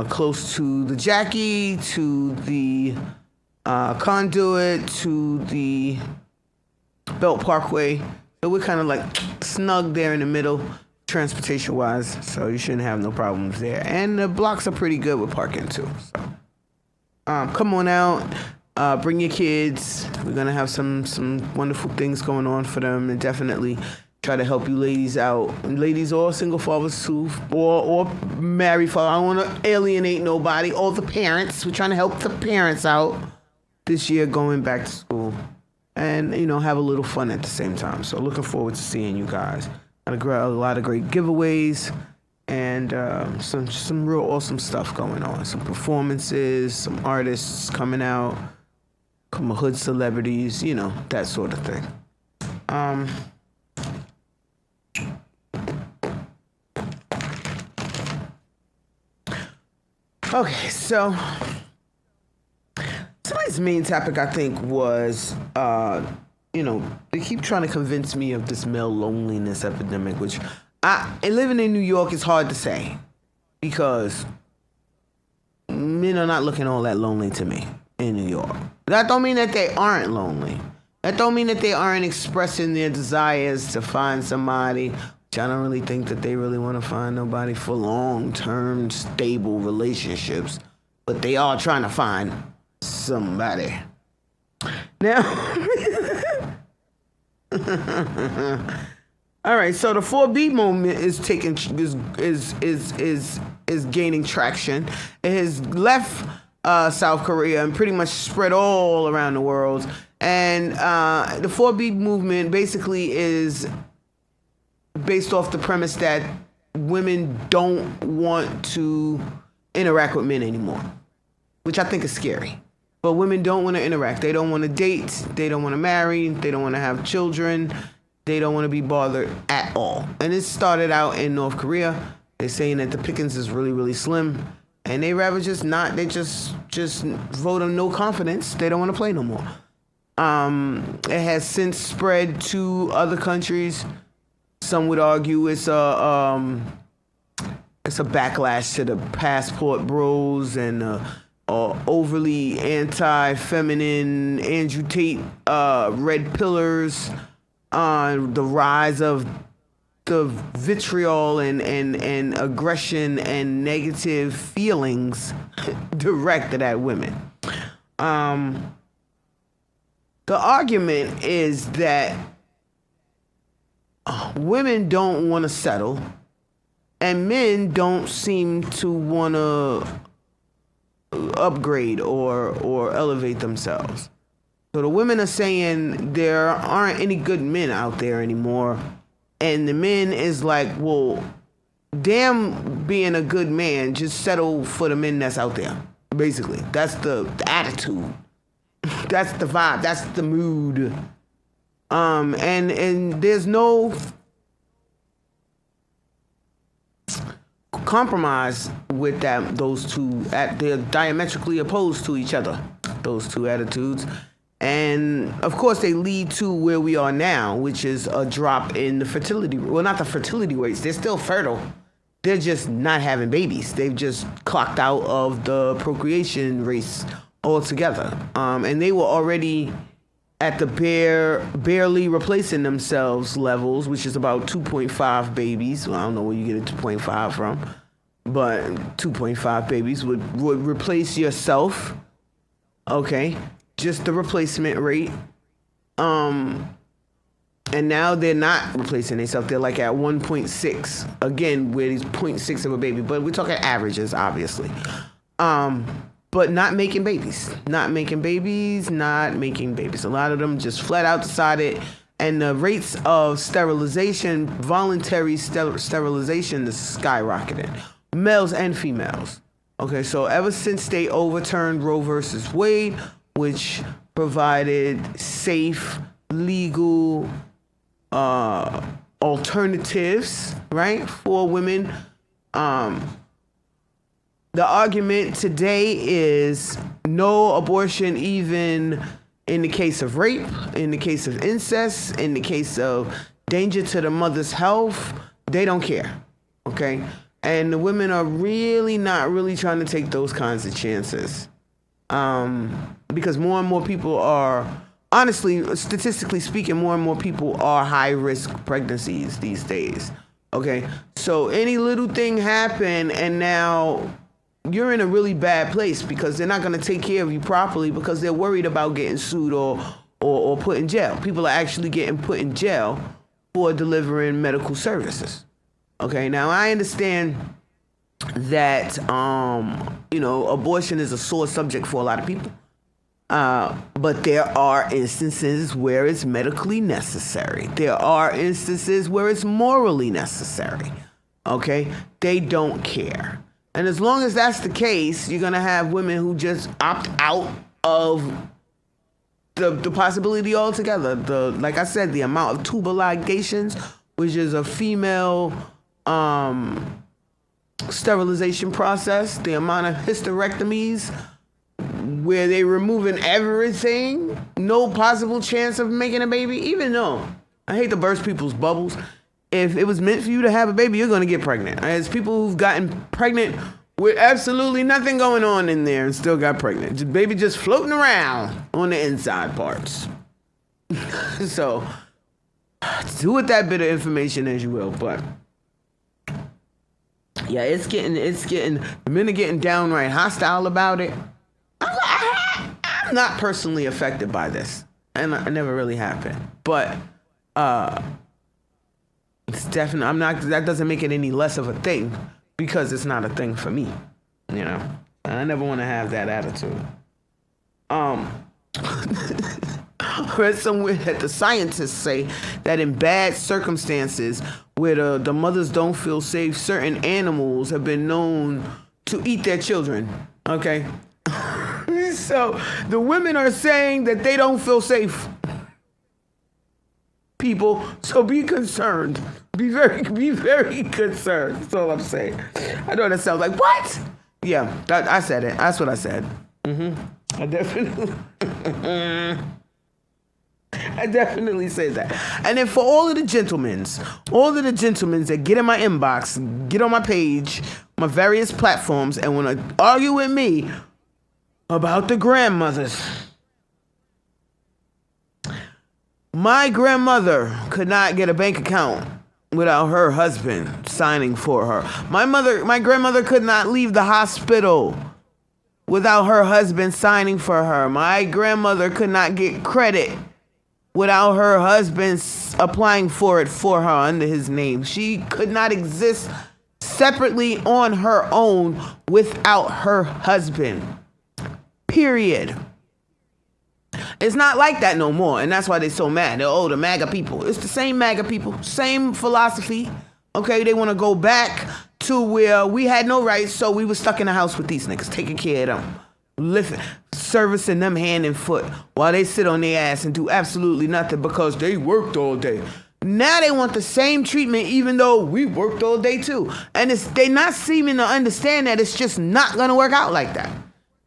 close to the Jackie, to the Conduit, to the Belt Parkway. So we're kind of like snug there in the middle, transportation-wise. So you shouldn't have no problems there. And the blocks are pretty good with parking too. So come on out. Bring your kids. We're gonna have some wonderful things going on for them, and definitely try to help you ladies out. And ladies or single fathers too, or married fathers. I don't want to alienate nobody. All the parents. We're trying to help the parents out this year going back to school, and have a little fun at the same time. So looking forward to seeing you guys. Got a lot of great giveaways. And some real awesome stuff going on. Some performances, some artists coming out, some hood celebrities, that sort of thing. Okay, so tonight's main topic, I think, was, they keep trying to convince me of this male loneliness epidemic, which and living in New York is hard to say, because men are not looking all that lonely to me in New York. That don't mean that they aren't lonely. That don't mean that they aren't expressing their desires to find somebody, which I don't really think that they really want to find nobody for long-term, stable relationships. But they are trying to find somebody. Now... All right, so the 4B movement is gaining traction. It has left South Korea and pretty much spread all around the world. And the 4B movement basically is based off the premise that women don't want to interact with men anymore, which I think is scary. But women don't want to interact. They don't want to date. They don't want to marry. They don't want to have children. They don't want to be bothered at all. And it started out in North Korea. They're saying that the pickings is really, really slim. And they rather just not, they just vote on no confidence. They don't want to play no more. It has since spread to other countries. Some would argue it's a backlash to the passport bros and overly anti-feminine Andrew Tate red pillars. The rise of the vitriol and aggression and negative feelings directed at women. The argument is that women don't want to settle, and men don't seem to want to upgrade or elevate themselves. So the women are saying there aren't any good men out there anymore. And the men is like, well, damn being a good man, just settle for the men that's out there. Basically, that's the attitude. That's the vibe. That's the mood. And there's no compromise with that. Those two, they're diametrically opposed to each other. Those two attitudes. And, of course, they lead to where we are now, which is a drop in the fertility. Well, not the fertility rates. They're still fertile. They're just not having babies. They've just clocked out of the procreation race altogether. And they were already at the barely replacing themselves levels, which is about 2.5 babies. Well, I don't know where you get a 2.5 from. But 2.5 babies would replace yourself. Okay. Just the replacement rate. And now they're not replacing themselves. They're like at 1.6. Again, where these 0.6 of a baby. But we're talking averages, obviously. But not making babies. Not making babies. A lot of them just flat out decided. And the rates of sterilization, voluntary sterilization, is skyrocketing. Males and females. Okay, so ever since they overturned Roe versus Wade, which provided safe, legal alternatives, right, for women. The argument today is no abortion, even in the case of rape, in the case of incest, in the case of danger to the mother's health. They don't care, okay? And the women are really not trying to take those kinds of chances, because more and more people are, honestly, statistically speaking, more and more people are high-risk pregnancies these days, okay? So any little thing happen and now you're in a really bad place because they're not going to take care of you properly because they're worried about getting sued or put in jail. People are actually getting put in jail for delivering medical services, okay? Now, I understand that, abortion is a sore subject for a lot of people. But there are instances where it's medically necessary. There are instances where it's morally necessary. Okay? They don't care. And as long as that's the case, you're going to have women who just opt out of the possibility altogether. Like I said, the amount of tubal ligations, which is a female sterilization process, the amount of hysterectomies, where they removing everything, no possible chance of making a baby, even though, I hate to burst people's bubbles, if it was meant for you to have a baby, you're going to get pregnant. There's people who've gotten pregnant with absolutely nothing going on in there and still got pregnant. Just baby just floating around on the inside parts. So, do with that bit of information as you will, but yeah, it's getting, the men are getting downright hostile about it. I'm not personally affected by this, and I never really have been, but it's definitely, that doesn't make it any less of a thing because it's not a thing for me, I never want to have that attitude. I read somewhere that the scientists say that in bad circumstances where the mothers don't feel safe, certain animals have been known to eat their children, okay? So the women are saying that they don't feel safe. People, so be concerned. Be very concerned. That's all I'm saying. I know that sounds like, what? Yeah, I said it. That's what I said. I definitely say that. And then for all of the gentlemen that get in my inbox, get on my page, my various platforms, and want to argue with me about the grandmothers. My grandmother could not get a bank account without her husband signing for her. My grandmother could not leave the hospital without her husband signing for her. My grandmother could not get credit without her husband applying for it for her under his name. She could not exist separately on her own without her husband. Period. It's not like that no more, and that's why they're so mad. They're, the MAGA people. It's the same MAGA people, same philosophy. Okay, they want to go back to where we had no rights, so we were stuck in the house with these niggas, taking care of them, servicing them hand and foot, while they sit on their ass and do absolutely nothing because they worked all day. Now they want the same treatment, even though we worked all day too. And they not seeming to understand that it's just not gonna work out like that.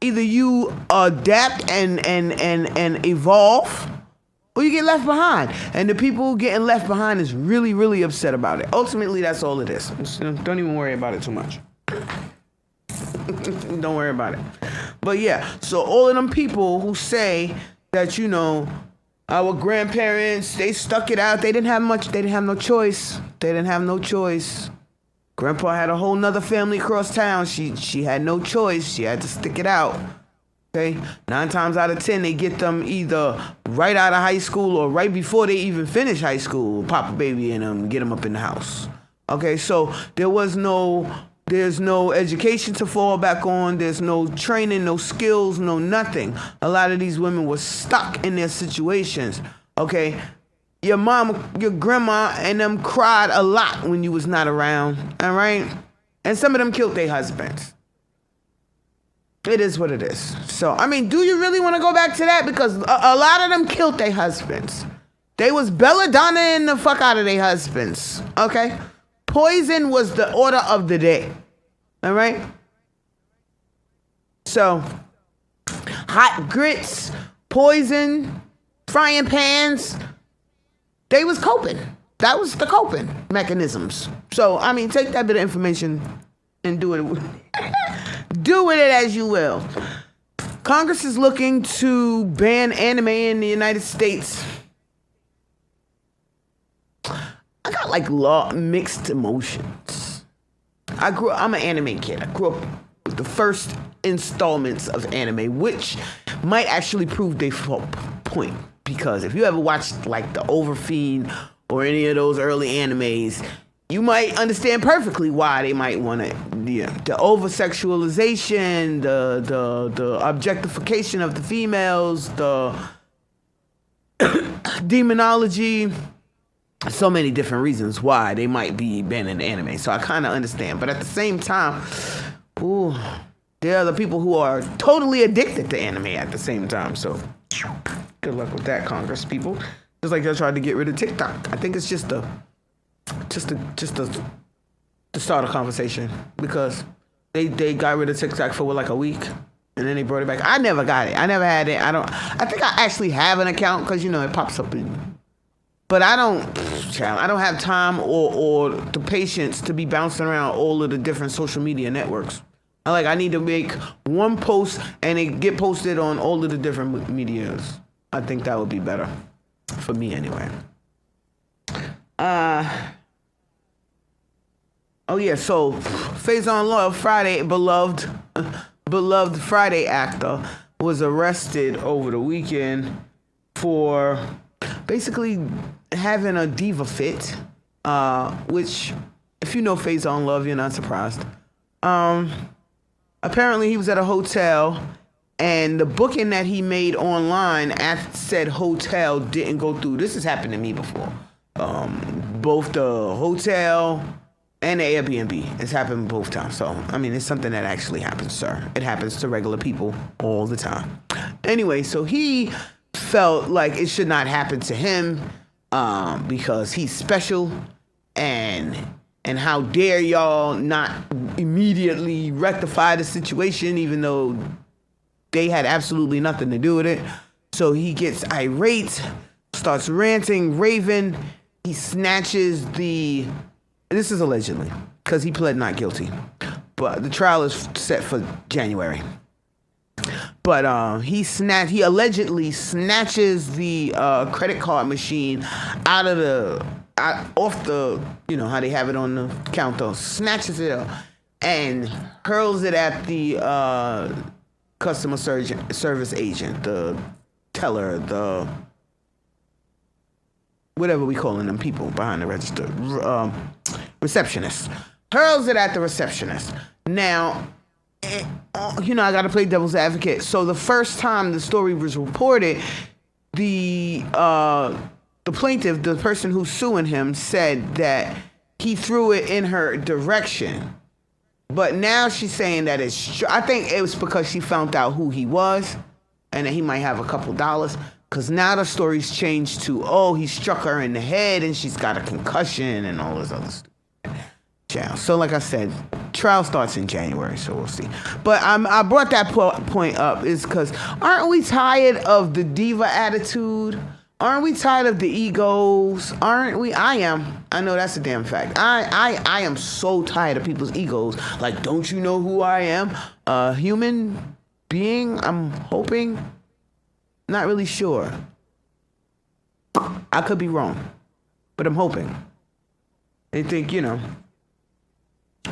Either you adapt and evolve, or you get left behind. And the people getting left behind is really, really upset about it. Ultimately, that's all it is. Don't even worry about it too much. Don't worry about it. But yeah, so all of them people who say that, our grandparents, they stuck it out. They didn't have no choice. Grandpa had a whole nother family across town. She had no choice. She had to stick it out. Okay, 9 times out of 10, they get them either right out of high school or right before they even finish high school, pop a baby in them, get them up in the house. Okay, so there's no education to fall back on. There's no training, no skills, no nothing. A lot of these women were stuck in their situations. Okay, your mom, your grandma, and them cried a lot when you was not around. All right, and some of them killed their husbands. It is what it is. So, I mean, do you really want to go back to that? Because a lot of them killed their husbands. They was belladonna the fuck out of their husbands. Okay? Poison was the order of the day. All right? So, hot grits, poison, frying pans, they was coping. That was the coping mechanisms. So, I mean, take that bit of information and do it. Do with it as you will. Congress is looking to ban anime in the United States. I got like mixed emotions. I'm an anime kid. I grew up with the first installments of anime, which might actually prove their point. Because if you ever watched like the Overfiend or any of those early animes, you might understand perfectly why they might want to, the over-sexualization, the objectification of the females, the demonology, so many different reasons why they might be banning anime. So I kind of understand. But at the same time, there are the people who are totally addicted to anime at the same time. So good luck with that, Congress people. Just like they tried to get rid of TikTok. I think it's just to start a conversation, because they got rid of TikTok for like a week and then they brought it back. I never got it. I never had it. I think I actually have an account because it pops up but I don't have time or the patience to be bouncing around all of the different social media networks. I need to make one post and it get posted on all of the different medias. I think that would be better for me anyway. So Faison Love, beloved Friday actor, was arrested over the weekend for basically having a diva fit, which, if you know Faison Love, you're not surprised. Apparently he was at a hotel, and the booking that he made online at said hotel didn't go through. This has happened to me before. Both the hotel and the Airbnb. It's happened both times. So, I mean, it's something that actually happens, sir. It happens to regular people all the time. Anyway, so he felt like it should not happen to him because he's special, and how dare y'all not immediately rectify the situation even though they had absolutely nothing to do with it. So he gets irate, starts ranting, raving. He snatches this is allegedly, because he pled not guilty, but the trial is set for January. But he allegedly snatches the credit card machine off the, how they have it on the counter, snatches it up and hurls it at the customer service agent, the teller, the whatever we calling them people behind the register, receptionist. Hurls it at the receptionist. Now, I got to play devil's advocate. So the first time the story was reported, the plaintiff, the person who's suing him, said that he threw it in her direction. But now she's saying that I think it was because she found out who he was and that he might have a couple dollars. Because now the story's changed to, he struck her in the head and she's got a concussion and all this other stuff. Yeah. So like I said, trial starts in January, so we'll see. But I brought that point up is because aren't we tired of the diva attitude? Aren't we tired of the egos? Aren't we? I am. I know that's a damn fact. I am so tired of people's egos. Like, don't you know who I am? A human being, I'm hoping. Not really sure. I could be wrong, but I'm hoping. They think,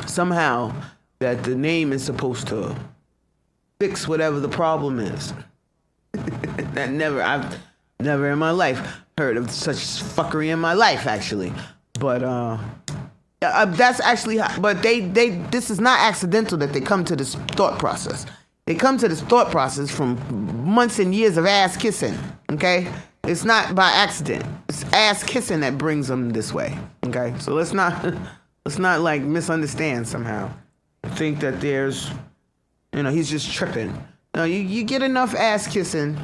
somehow that the name is supposed to fix whatever the problem is. I've never in my life heard of such fuckery in my life, actually. But that's actually but this is not accidental that they come to this thought process. They come to this thought process from months and years of ass kissing, okay? It's not by accident. It's ass kissing that brings them this way, okay? So let's not like misunderstand somehow. Think that there's, he's just tripping. No, you get enough ass kissing,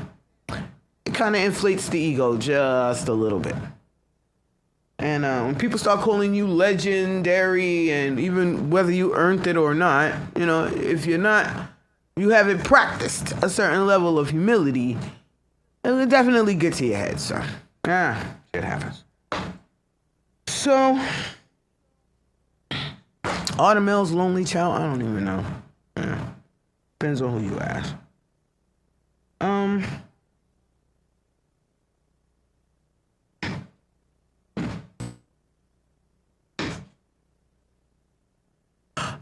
it kind of inflates the ego just a little bit. And when people start calling you legendary, and even whether you earned it or not, if you haven't practiced a certain level of humility, it will definitely get to your head, so. Shit happens. So, are the males lonely, child? I don't even know. Depends on who you ask.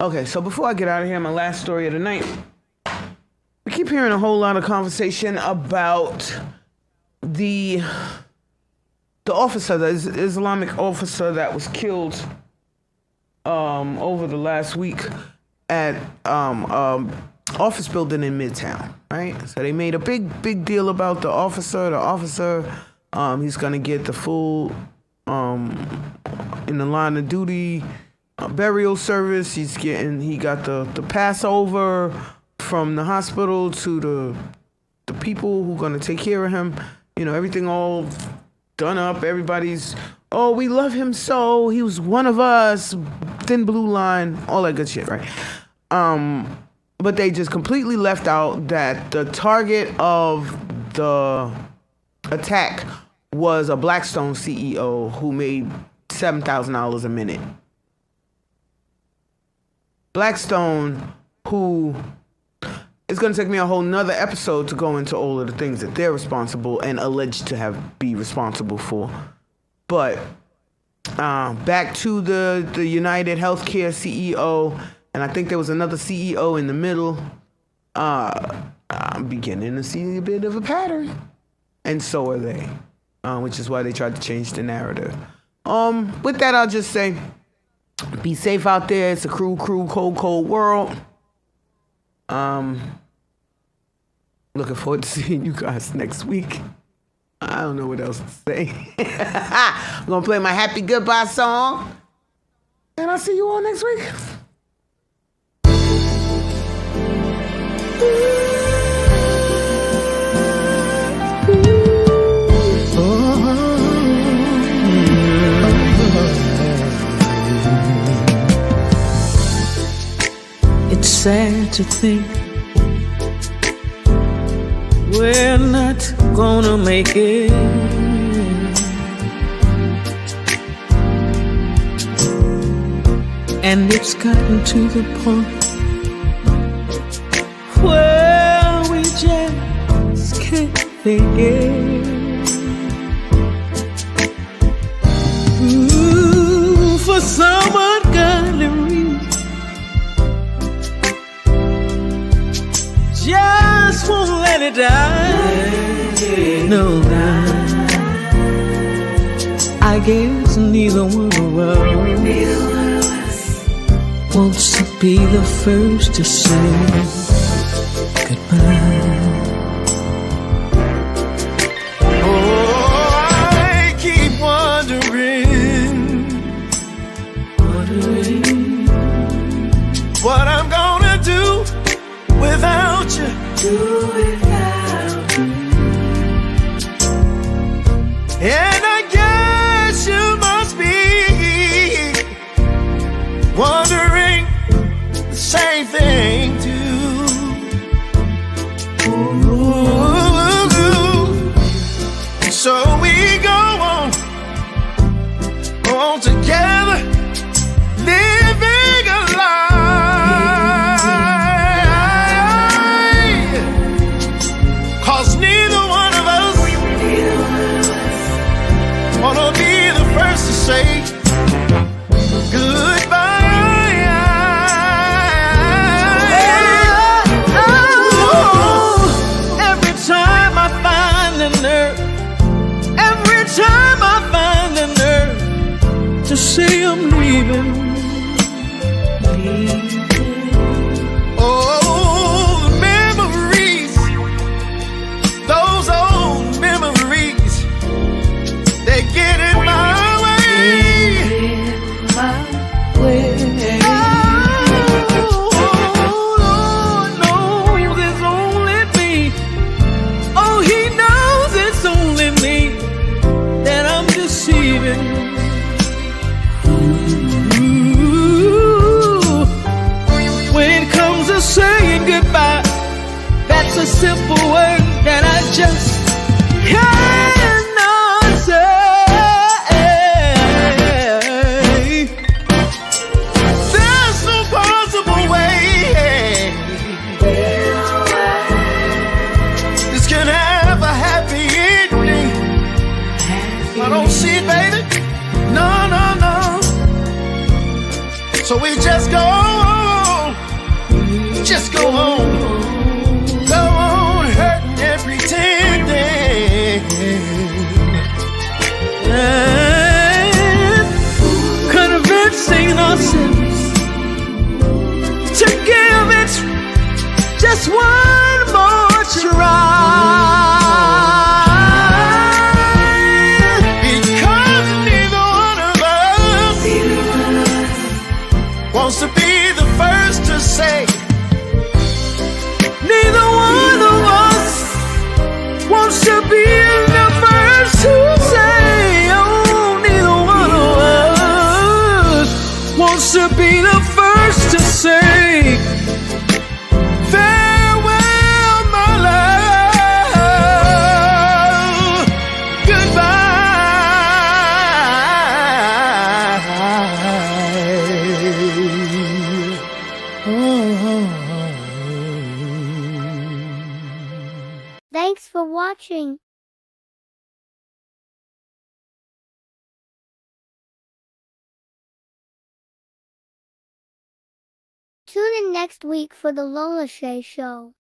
Okay, so before I get out of here, my last story of the night. We keep hearing a whole lot of conversation about the officer, the Islamic officer that was killed over the last week at office building in Midtown, right? So they made a big deal about the officer. The officer, he's gonna get the full in the line of duty burial service. He got the Passover from the hospital to the people who gonna take care of him. Everything all done up. Everybody's, oh, we love him so. He was one of us. Thin blue line, all that good shit, right? But they just completely left out that the target of the attack was a Blackstone CEO who made $7,000 a minute. Blackstone, who it's going to take me a whole nother episode to go into all of the things that they're responsible and alleged to be responsible for. But back to the United Healthcare CEO, and I think there was another CEO in the middle. I'm beginning to see a bit of a pattern, and so are they, which is why they tried to change the narrative. With that, I'll just say, be safe out there. It's a cruel, cold world. Looking forward to seeing you guys next week. I don't know what else to say. I'm going to play my happy goodbye song. And I'll see you all next week. It's sad to think we're not gonna make it. And it's gotten to the point where we just can't think it. For some ungodly reason, just won't let it die. No, I guess neither one of us wants to be the first to say goodbye. Oh, I keep wondering what I'm gonna do without you. And I guess you must be wondering the same thing too. Ooh. So we go on together, living a lie. 'Cause neither one of us say I'm leaving. Oh, the memories, those old memories, they get in my way. Oh, Lord knows it's only me. Oh, He knows it's only me that I'm deceiving. When it comes to saying goodbye, that's a simple word that I just cannot say. There's no possible way this can have a happy ending. I don't see it, baby. No, no, no. So we just go on, go on hurting and pretending, and convincing ourselves to give it just one more try. Because neither one of us wants to be the first to say. Neither one of us wants to be the first to say. Oh, neither one of us wants to be the first to say farewell, my love, goodbye. Thanks for watching. Tune in next week for the Lola Shae Show.